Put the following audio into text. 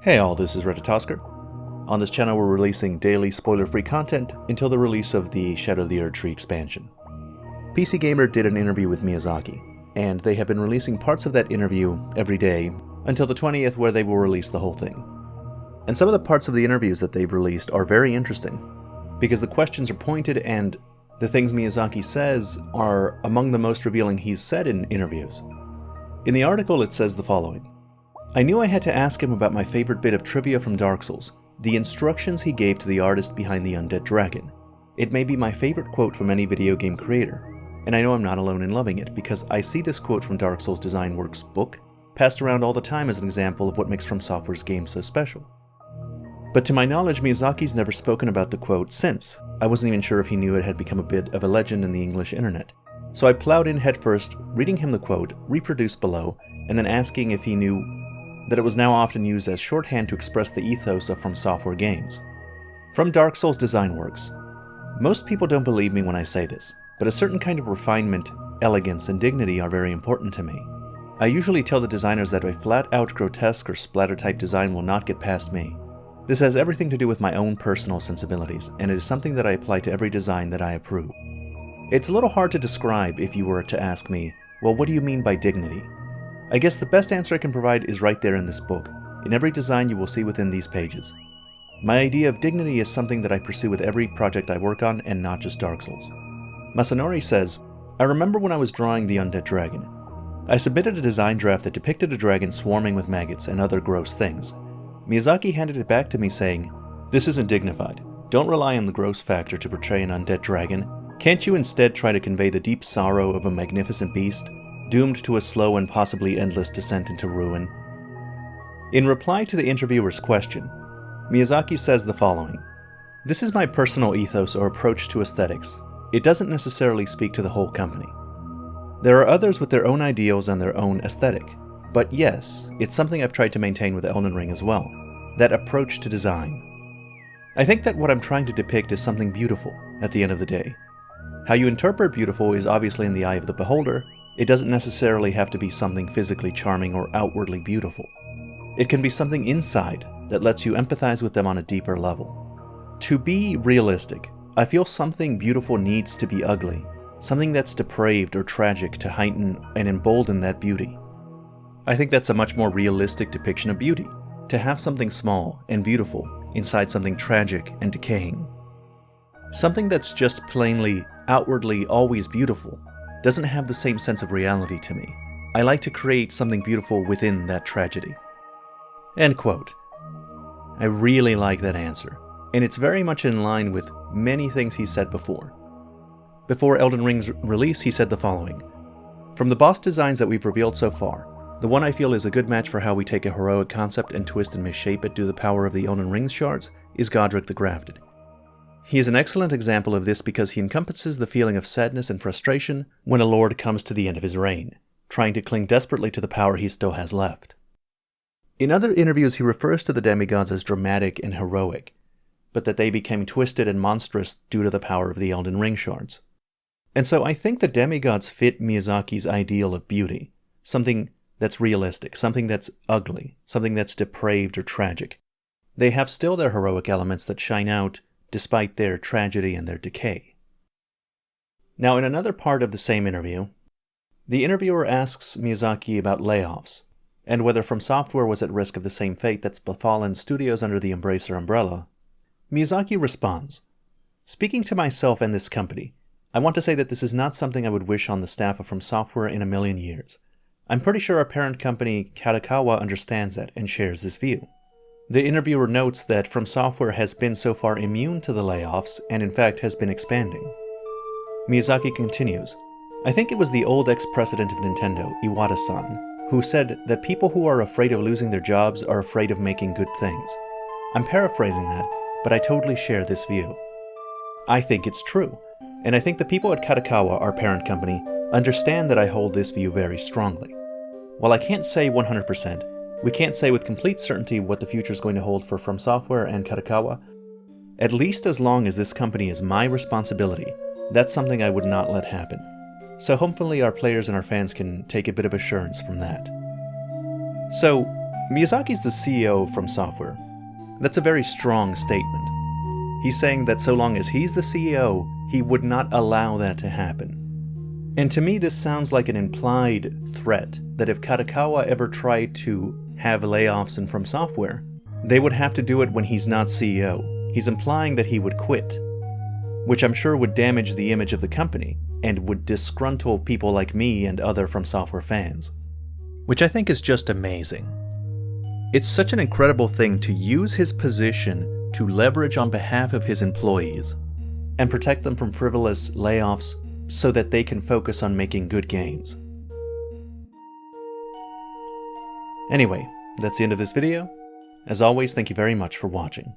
Hey all, this is Redditosker. On this channel we're releasing daily spoiler-free content until the release of the Shadow of the Erdtree expansion. PC Gamer did an interview with Miyazaki, and they have been releasing parts of that interview every day until the 20th, where they will release the whole thing. And some of the parts of the interviews that they've released are very interesting, because the questions are pointed and the things Miyazaki says are among the most revealing he's said in interviews. In the article it says the following: I knew I had to ask him about my favorite bit of trivia from Dark Souls, the instructions he gave to the artist behind the undead dragon. It may be my favorite quote from any video game creator, and I know I'm not alone in loving it, because I see this quote from Dark Souls Design Works' book passed around all the time as an example of what makes From Software's games so special. But to my knowledge, Miyazaki's never spoken about the quote since. I wasn't even sure if he knew it had become a bit of a legend in the English internet. So I plowed in headfirst, reading him the quote, reproduced below, and then asking if he knew that it was now often used as shorthand to express the ethos of From Software games. From Dark Souls Design Works: most people don't believe me when I say this, but a certain kind of refinement, elegance, and dignity are very important to me. I usually tell the designers that a flat-out grotesque or splatter-type design will not get past me. This has everything to do with my own personal sensibilities, and it is something that I apply to every design that I approve. It's a little hard to describe if you were to ask me, well, what do you mean by dignity? I guess the best answer I can provide is right there in this book, in every design you will see within these pages. My idea of dignity is something that I pursue with every project I work on, and not just Dark Souls. Masanori says, I remember when I was drawing the undead dragon. I submitted a design draft that depicted a dragon swarming with maggots and other gross things. Miyazaki handed it back to me saying, this isn't dignified. Don't rely on the gross factor to portray an undead dragon. Can't you instead try to convey the deep sorrow of a magnificent beast, doomed to a slow and possibly endless descent into ruin? In reply to the interviewer's question, Miyazaki says the following: this is my personal ethos or approach to aesthetics. It doesn't necessarily speak to the whole company. There are others with their own ideals and their own aesthetic, but yes, it's something I've tried to maintain with Elden Ring as well, that approach to design. I think that what I'm trying to depict is something beautiful at the end of the day. How you interpret beautiful is obviously in the eye of the beholder. It doesn't necessarily have to be something physically charming or outwardly beautiful. It can be something inside that lets you empathize with them on a deeper level. To be realistic, I feel something beautiful needs to be ugly, something that's depraved or tragic to heighten and embolden that beauty. I think that's a much more realistic depiction of beauty, to have something small and beautiful inside something tragic and decaying. Something that's just plainly, outwardly always beautiful doesn't have the same sense of reality to me. I like to create something beautiful within that tragedy. End quote. I really like that answer, and it's very much in line with many things he said before. Before Elden Ring's release, he said the following: from the boss designs that we've revealed so far, the one I feel is a good match for how we take a heroic concept and twist and misshape it due to the power of the Elden Ring shards is Godric the Grafted. He is an excellent example of this because he encompasses the feeling of sadness and frustration when a lord comes to the end of his reign, trying to cling desperately to the power he still has left. In other interviews he refers to the demigods as dramatic and heroic, but that they became twisted and monstrous due to the power of the Elden Ring shards. And so I think the demigods fit Miyazaki's ideal of beauty, something that's realistic, something that's ugly, something that's depraved or tragic. They have still their heroic elements that shine out despite their tragedy and their decay. Now, in another part of the same interview, the interviewer asks Miyazaki about layoffs, and whether From Software was at risk of the same fate that's befallen studios under the Embracer umbrella. Miyazaki responds, speaking to myself and this company, I want to say that this is not something I would wish on the staff of From Software in a million years. I'm pretty sure our parent company, Kadokawa, understands that and shares this view. The interviewer notes that From Software has been so far immune to the layoffs, and in fact has been expanding. Miyazaki continues, I think it was the old ex-president of Nintendo, Iwata-san, who said that people who are afraid of losing their jobs are afraid of making good things. I'm paraphrasing that, but I totally share this view. I think it's true, and I think the people at Kadokawa, our parent company, understand that I hold this view very strongly. While I can't say 100%, we can't say with complete certainty what the future is going to hold for From Software and Kadokawa. At least as long as this company is my responsibility, that's something I would not let happen. So hopefully our players and our fans can take a bit of assurance from that. So, Miyazaki's the CEO from Software. That's a very strong statement. He's saying that so long as he's the CEO, he would not allow that to happen. And to me, this sounds like an implied threat that if Kadokawa ever tried to have layoffs in From Software, they would have to do it when he's not CEO. He's implying that he would quit, which I'm sure would damage the image of the company and would disgruntle people like me and other From Software fans, which I think is just amazing. It's such an incredible thing to use his position to leverage on behalf of his employees and protect them from frivolous layoffs so that they can focus on making good games. Anyway, that's the end of this video. As always, thank you very much for watching.